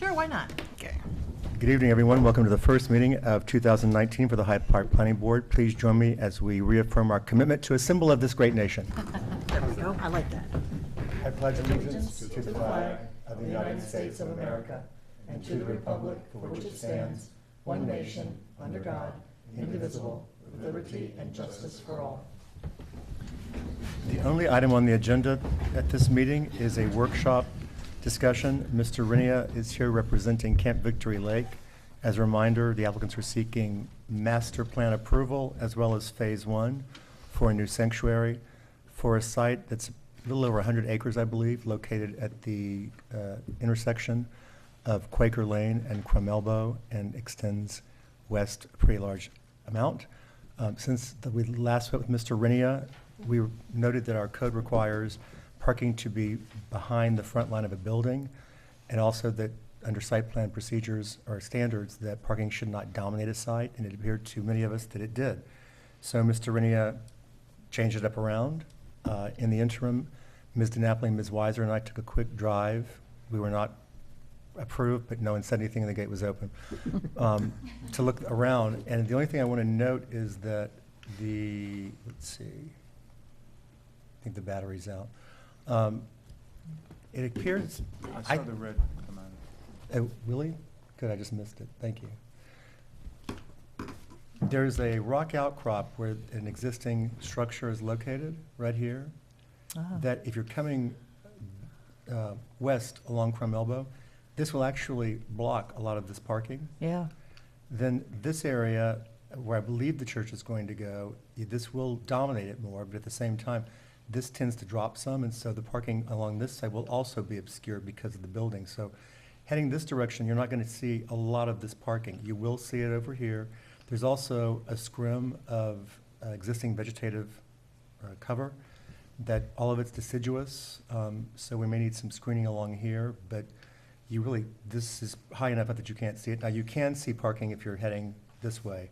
Sure, why not? Okay. Good evening, everyone. Welcome to the first meeting of 2019 for the Hyde Park Planning Board. Please join me as we reaffirm our commitment to a symbol of this great nation. There we go. I like that. I pledge allegiance to the flag of the United States of America and to the republic for which it stands, one nation, under God, indivisible, with liberty and justice for all. The only item on the agenda at this meeting is a workshop discussion. Mr. Rinia is here representing Camp Victory Lake. As a reminder, the applicants are seeking master plan approval as well as phase one for a new sanctuary for a site that's a little over 100 acres, I believe, located at the intersection of Quaker Lane and Crum and extends west a pretty large amount. Since we last met with Mr. Rinia, we noted that our code requires parking to be behind the front line of a building, and also that under site plan procedures or standards that parking should not dominate a site, and it appeared to many of us that it did. So Mr. Rinia changed it up around. In the interim, Ms. DiNapoli and Ms. Weiser and I took a quick drive. We were not approved, but no one said anything and the gate was open, to look around. And the only thing I want to note is that let's see, I think the battery's out. It appears. I saw the red come on. Oh, really? Good, I just missed it. Thank you. There's a rock outcrop where an existing structure is located, right here, that if you're coming west along Crum Elbow, this will actually block a lot of this parking. Yeah. Then this area, where I believe the church is going to go, this will dominate it more, but at the same time, this tends to drop some, and so the parking along this side will also be obscured because of the building. So heading this direction, you're not going to see a lot of this parking. You will see it over here. There's also a scrim of existing vegetative cover that all of it's deciduous, so we may need some screening along here, but this is high enough that you can't see it. Now, you can see parking if you're heading this way,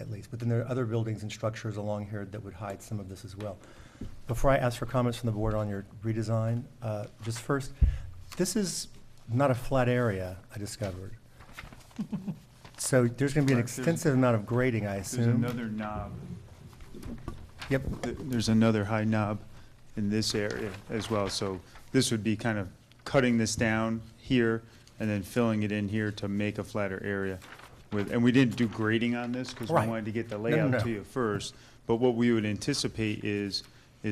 at least, but then there are other buildings and structures along here that would hide some of this as well. Before I ask for comments from the board on your redesign, just first, this is not a flat area, I discovered. So there's going to be an extensive amount of grading, I assume. There's another knob. Yep. There's another high knob in this area as well. So this would be kind of cutting this down here and then filling it in here to make a flatter area. And we didn't do grading on this because we wanted to get the layout to you first. But what we would anticipate is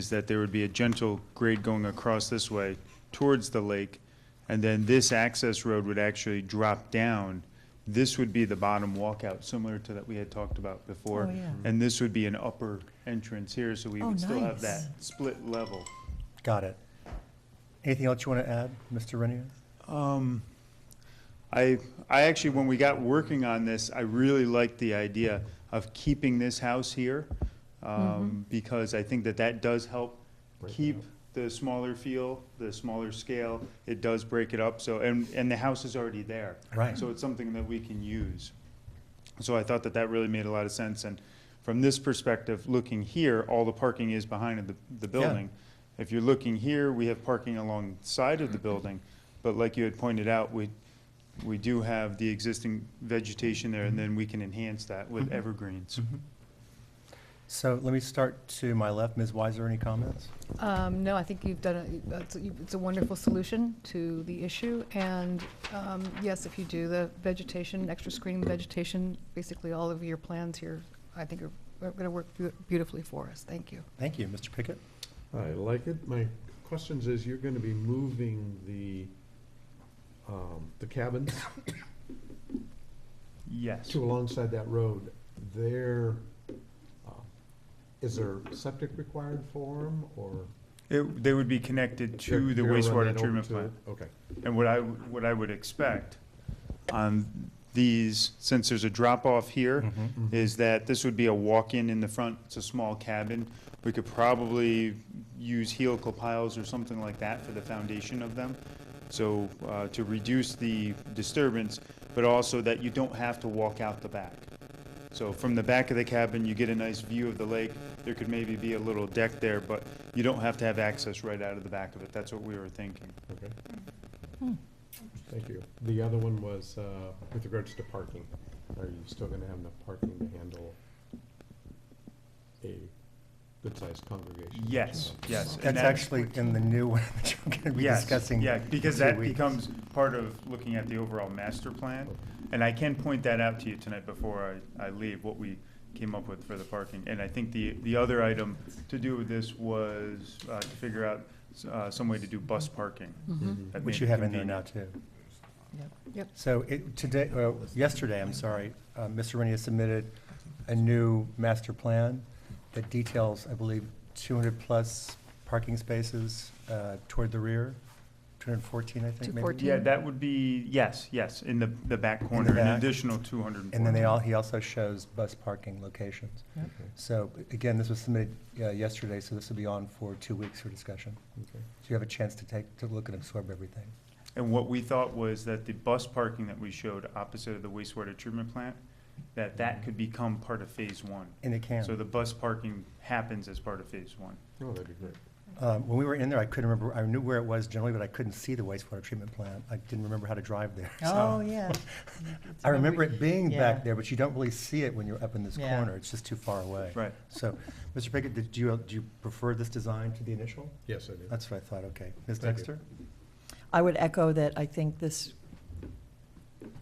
that there would be a gentle grade going across this way towards the lake, and then this access road would actually drop down. This would be the bottom walkout, similar to that we had talked about before. Oh, yeah. And this would be an upper entrance here, so we would still have nice. that split level. Got it. Anything else you want to add, Mr. Renier? I actually, when we got working on this, I really liked the idea of keeping this house here, because I think that does help keep the smaller feel, the smaller scale. It does break it up. So, and the house is already there. Right. So it's something that we can use. So I thought that really made a lot of sense. And from this perspective, looking here, all the parking is behind the building. Yeah. If you're looking here, we have parking along the side of the building. But like you had pointed out, we do have the existing vegetation there, and then we can enhance that with evergreens. So let me start to my left. Ms. Weiser, any comments? No, I think you've done it's a wonderful solution to the issue. And yes, if you do the vegetation, extra screening vegetation, basically all of your plans here, I think are going to work beautifully for us. Thank you. Thank you. Mr. Pickett? I like it. My questions is, you're going to be moving the cabins Yes. to alongside that road. Is there septic required for them, or? They would be connected to You're the gonna run wastewater that over treatment to- plant. Okay. And what I would expect on these, since there's a drop off here, is that this would be a walk-in in the front. It's a small cabin. We could probably use helical piles or something like that for the foundation of them. So to reduce the disturbance, but also that you don't have to walk out the back. So from the back of the cabin, you get a nice view of the lake. There could maybe be a little deck there, but you don't have to have access right out of the back of it. That's what we were thinking. Okay. Thank you. The other one was with regards to parking. Are you still going to have enough parking to handle a good-sized congregation? Yes, yes. and That's actually in the new one that you're going to be Yes, discussing. yeah, because in 2 that weeks. becomes part of looking at the overall master plan. And I can point that out to you tonight before I leave, what we came up with for the parking. And I think the other item to do with this was to figure out some way to do bus parking. that Which made you it have in there convenient. now, too. Yep. So yesterday, I'm sorry, Mr. Rennie has submitted a new master plan that details, I believe, 200-plus parking spaces toward the rear, 214, I think, maybe? 214. Yeah, that would be, yes, in the back corner, an back. additional 240. And then he also shows bus parking locations. Okay. So again, this was submitted yesterday, so this will be on for 2 weeks for discussion. Okay. So you have a chance to look and absorb everything. And what we thought was that the bus parking that we showed opposite of the wastewater treatment plant, that could become part of phase one. And it can. So the bus parking happens as part of phase one. Oh, that'd be great. When we were in there, I couldn't remember, I knew where it was generally, but I couldn't see the wastewater treatment plant. I didn't remember how to drive there. so- Oh, yeah. I remember it being back Yeah. there, but you don't really see it when you're up in this Yeah. corner. It's just too far away. Right. So, Mr. Pickett, do you prefer this design to the initial? Yes, I do. That's what I thought, okay. Ms. Thank you. Dexter? I would echo that I think this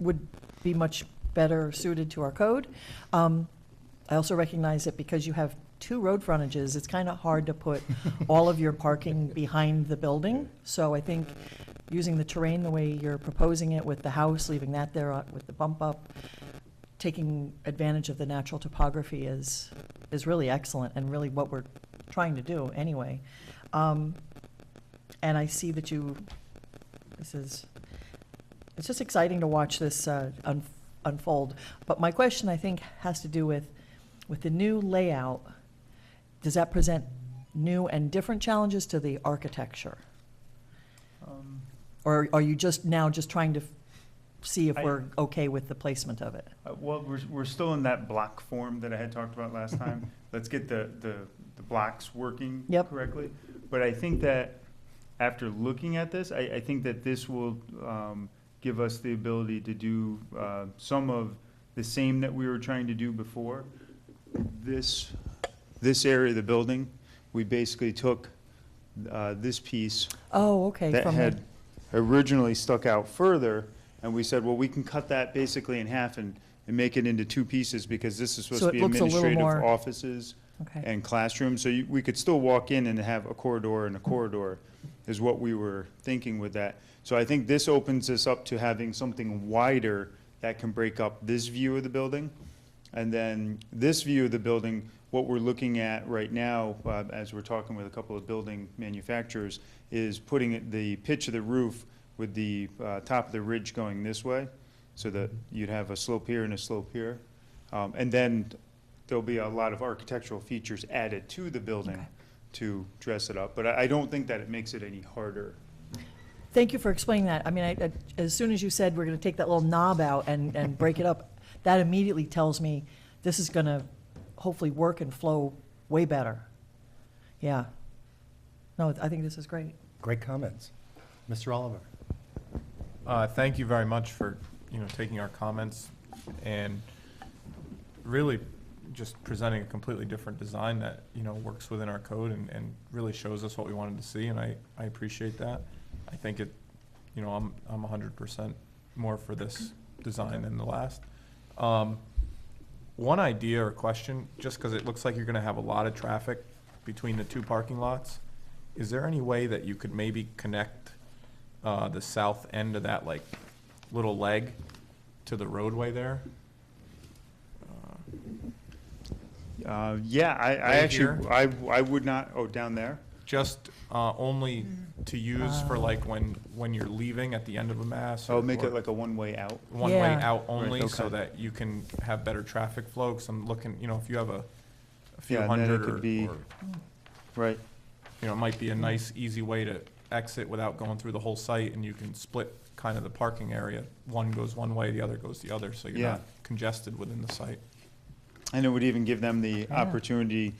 would be much better suited to our code. I also recognize that because you have 2 road frontages, it's kind of hard to put all of your parking behind the building. So I think using the terrain the way you're proposing it with the house, leaving that there with the bump up, taking advantage of the natural topography is really excellent and really what we're trying to do anyway. And I see that it's just exciting to watch this unfold. But my question, I think, has to do with the new layout. Does that present new and different challenges to the architecture? Or are you just trying to see if we're okay with the placement of it? Well, we're still in that block form that I had talked about last time. Let's get the blocks working Yep. correctly. But I think that after looking at this, I think that this will give us the ability to do some of the same that we were trying to do before. This area of the building, we basically took this piece Oh, okay. that from had originally stuck out further, and we said, well, we can cut that basically in half and make it into 2 pieces, because this is supposed So to it be looks a little administrative more- offices Okay. and classrooms, so we could still walk in and have a corridor and a corridor, is what we were thinking with that. So I think this opens us up to having something wider that can break up this view of the building. And then this view of the building, what we're looking at right now, as we're talking with a couple of building manufacturers, is putting the pitch of the roof with the top of the ridge going this way, so that you'd have a slope here and a slope here. And then there'll be a lot of architectural features added to the building Okay. to dress it up. But I don't think that it makes it any harder. Thank you for explaining that. I mean, as soon as you said we're going to take that little knob out and break it up, that immediately tells me this is going to hopefully work and flow way better. Yeah. No, I think this is great. Great comments. Mr. Oliver? Thank you very much for, taking our comments and really just presenting a completely different design that, works within our code and really shows us what we wanted to see, and I appreciate that. I think it, I'm 100% more for this design than the last. One idea or question, just because it looks like you're gonna have a lot of traffic between the 2 parking lots, is there any way that you could maybe connect the south end of that, like, little leg to the roadway there? Yeah, I Right actually, here? I would not, down there? Just only to use for like when you're leaving at the end of a mass? I'll make or it like a one-way out. one way Yeah. out only, Right, so okay. that you can have better traffic flow? 'Cause I'm looking, if you have a few Yeah, and then it hundred could be- or, Right. it might be a nice, easy way to exit without going through the whole site, and you can split kind of the parking area. One goes one way, the other goes the other, so you're Yeah. not congested within the site. And it would even give them the opportunity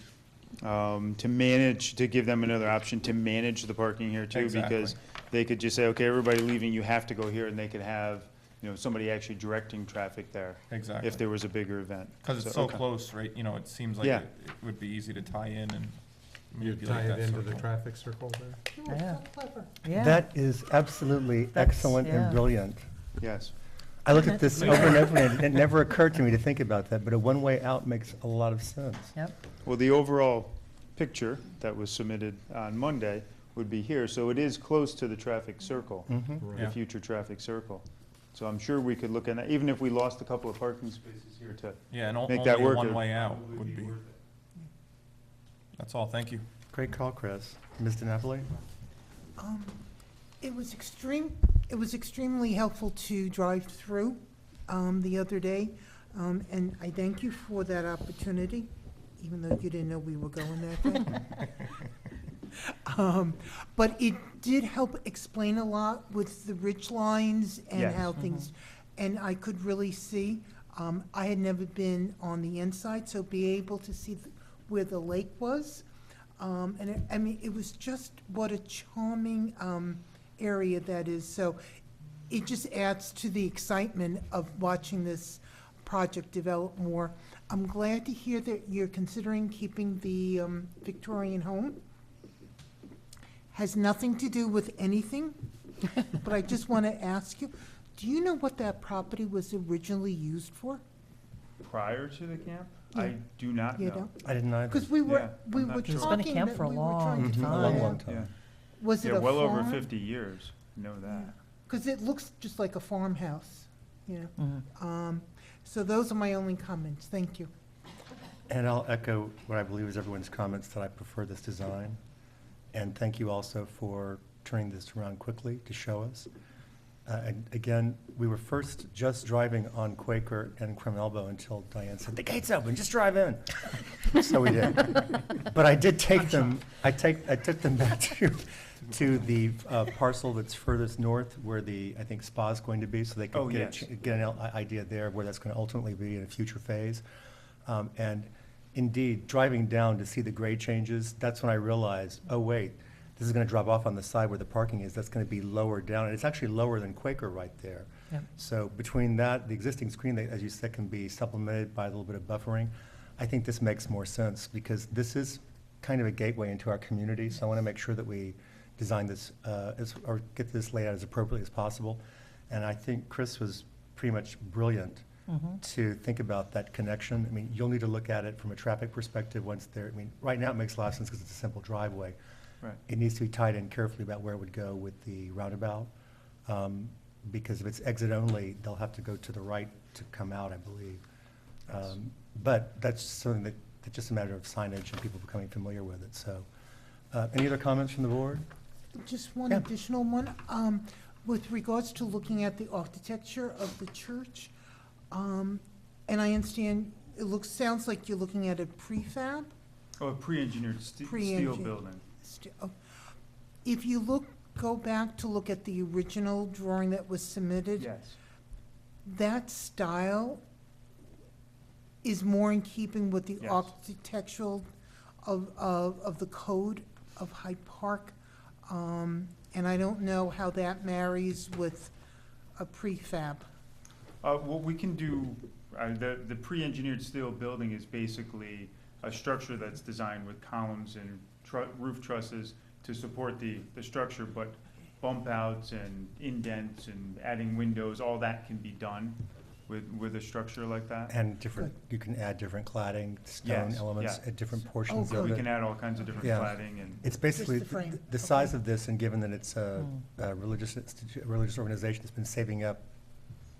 to give them another option to manage the parking here too, because Exactly. they could just say, okay, everybody leaving, you have to go here, and they could have, somebody actually directing traffic there Exactly. if there was a bigger event. Because it's so okay. close, right? It seems like Yeah. it would be easy to tie in and You manipulate tie it that into the circle. traffic circle there? Yeah. Yeah. That is absolutely That's- excellent yeah. and brilliant. Yes. I looked at this over and over, and it never occurred to me to think about that, but a one-way out makes a lot of sense. Yep. Well, the overall picture that was submitted on Monday would be here, so it is close to the traffic circle, Mhm. the Yeah. future traffic circle. So I'm sure we could look at that, even if we lost a couple of parking spaces here to, Yeah, and Make only that a work, one-way it out would be. That's all, thank you. Great call, Chris. Ms. DiNapoli? It was extremely helpful to drive through the other day, and I thank you for that opportunity, even though you didn't know we were going that day. But it did help explain a lot with the ridge lines and Yes. how things, and I could really see, I had never been on the inside, so be able to see where the lake was. It was just what a charming area that is. So it just adds to the excitement of watching this project develop more. I'm glad to hear that you're considering keeping the Victorian home. Has nothing to do with anything, but I just want to ask you, do you know what that property was originally used for? prior to the camp? Yeah. I do not You know. don't? I didn't either. Because we Yeah, were I'm not talking sure. It's been a camp that for a we were trying long to Mhm, time. a find long out. time. Was it Yeah, a well over farm? 50 years, know that. Because it looks just like a farmhouse, Mhm. So those are my only comments. Thank you. And I'll echo what I believe is everyone's comments, that I prefer this design. And thank you also for turning this around quickly to show us. And again, we were first just driving on Quaker and Crum Elbow until Diane said, "The gate's open, just drive in." So we did. But I did take them, I took them back to the parcel that's furthest north, where I think spa's going to be, so they Oh, could yes. get an idea there of where that's going to ultimately be in a future phase. And indeed, driving down to see the grade changes, that's when I realized, oh, wait, this is going to drop off on the side where the parking is. That's going to be lower down, and it's actually lower than Quaker right there. Yep. So between that, the existing screen, that, as you said, can be supplemented by a little bit of buffering. I think this makes more sense, because this is kind of a gateway into our community, so I want to make sure that we design this, or get this laid out as appropriately as possible. And I think Chris was pretty much brilliant to think about that connection. I mean, you'll need to look at it from a traffic perspective once there, I mean, right now it makes a lot of sense because it's a simple driveway. Right. It needs to be tied in carefully about where it would go with the roundabout, because if it's exit only, they'll have to go to the right to come out, I believe. But that's something that's just a matter of signage and people becoming familiar with it, so. Any other comments from the board? Just one Yeah. additional one. With regards to looking at the architecture of the church, and I understand, sounds like you're looking at a prefab. Oh, a pre-engineered steel Pre-engineered. building. If you go back to look at the original drawing that was submitted, Yes. that style is more in keeping with the Yes. architectural of the code of Hyde Park. And I don't know how that marries with a prefab. What we can do, the pre-engineered steel building is basically a structure that's designed with columns and roof trusses to support the structure, but bump outs and indents and adding windows, all that can be done with a structure like that. And you can add different cladding, stone Yes, elements yeah. at different portions So of we it. can add all kinds of different Yeah. cladding and. It's basically, Just the frame. the size Okay. of this, and given that it's a religious organization that's been saving up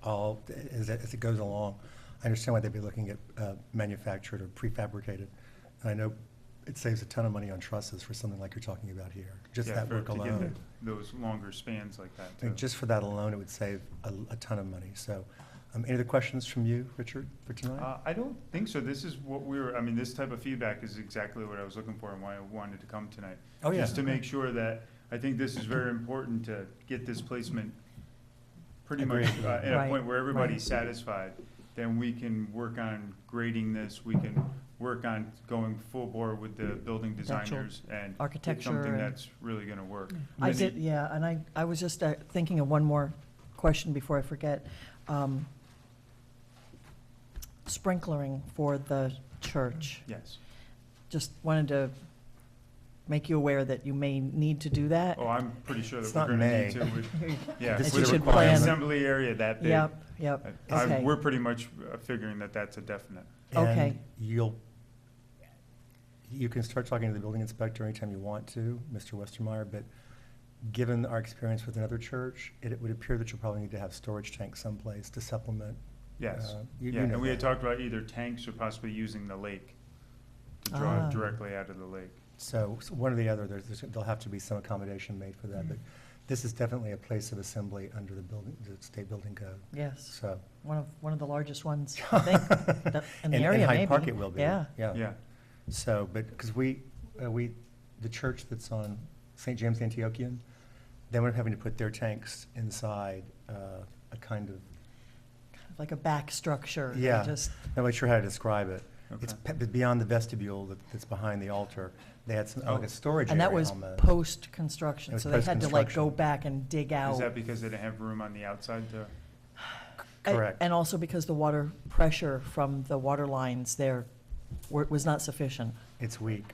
all, as it goes along, I understand why they'd be looking at manufactured or prefabricated. And I know it saves a ton of money on trusses for something like you're talking about here, just Yeah, that work to get alone. those longer spans like that, I mean, too. just for that alone, it would save a ton of money. So, any other questions from you, Richard, for tonight? I don't think so. This is what this type of feedback is exactly what I was looking for and why I wanted to come tonight. Oh, yeah. Just to make sure that, I think this is very important to get this placement pretty much Agreed. at a Right, point where everybody's right. satisfied. Then we can work on grading this, we can work on going full bore with the building designers and get architecture something and- that's really gonna work. I And did, the- yeah, and I was just thinking of one more question before I forget. Sprinklering for the church. Yes. Just wanted to make you aware that you may need to do that. Oh, I'm pretty sure It's that we're not gonna need May. to. Yeah, That with you the should required plan. assembly area that big. Yep, yep, okay. We're pretty much figuring that that's a definite. Okay. And you can start talking to the building inspector anytime you want to, Mr. Westermeyer, but given our experience with another church, it would appear that you'll probably need to have storage tanks someplace to supplement. Yes. You Yeah, know and we had that. talked about either tanks or possibly using the lake to draw Ah. it directly out of the lake. So one or the other, there'll have to be some accommodation made for that, but this is definitely a place of assembly under the state building code, Yes, so. one of the largest ones, I think, in the area, maybe. In Hyde Park it will be. Yeah. Yeah, So, but, because the church that's on St. James the Antiochian, they were having to put their tanks inside a kind of, Like a back structure. They Yeah. Just, I'm not sure how to describe it. It's Okay. beyond the vestibule that's behind the altar. They had some, like a storage area and that was almost. post-construction, It was so they had to like go post-construction. back and dig out. is that because they didn't have room on the outside to? Correct. And also because the water pressure from the water lines there was not sufficient. It's weak.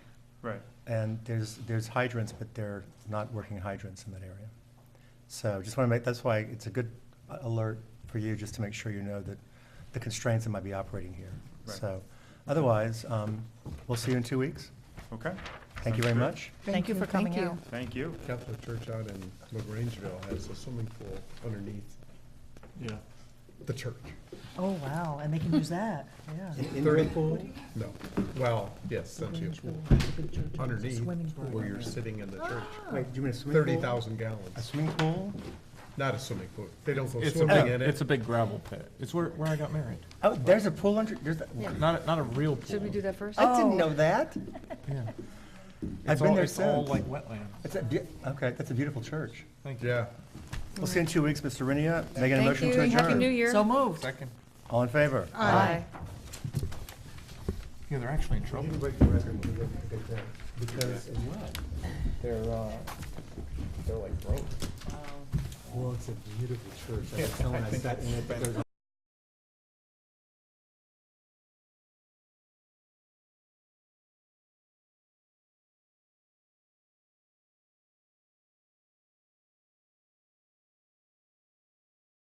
Right. And there's hydrants, but they're not working hydrants in that area. So just want to that's why it's a good alert for you, just to make sure you know that the constraints that might be operating here. Right. So otherwise, we'll see you in 2 weeks. Okay. Thank you very much. Thank you for coming Thank you. out. Thank you. Catholic Church out in LaGrangeville has a swimming pool underneath, the church. Oh, wow, and they can use that, yeah. Third pool? No. Well, yes, essentially a pool. Underneath, Swimming pool. where you're sitting in the church. Wait, do you mean a swimming pool? 30,000 A gallons. swimming pool? Not a swimming pool. They don't go It's a swimming big, in it. it's a big gravel pit. It's where I got married. Oh, there's a pool under, there's, Not a real pool. Should we do that first? I didn't Oh. know that. Yeah. I've It's been all- there It's all since. like wetland. Okay, that's a beautiful church. Thank you. Yeah. We'll see you in 2 weeks, Mr. Rinia. Making a Thank motion you, to and Happy New adjourn. Year. So moved. Second. All in favor? Aye. Yeah, they're actually in trouble. Because They're like broke. Well, it's a beautiful church. I was telling, I sat in it, but there's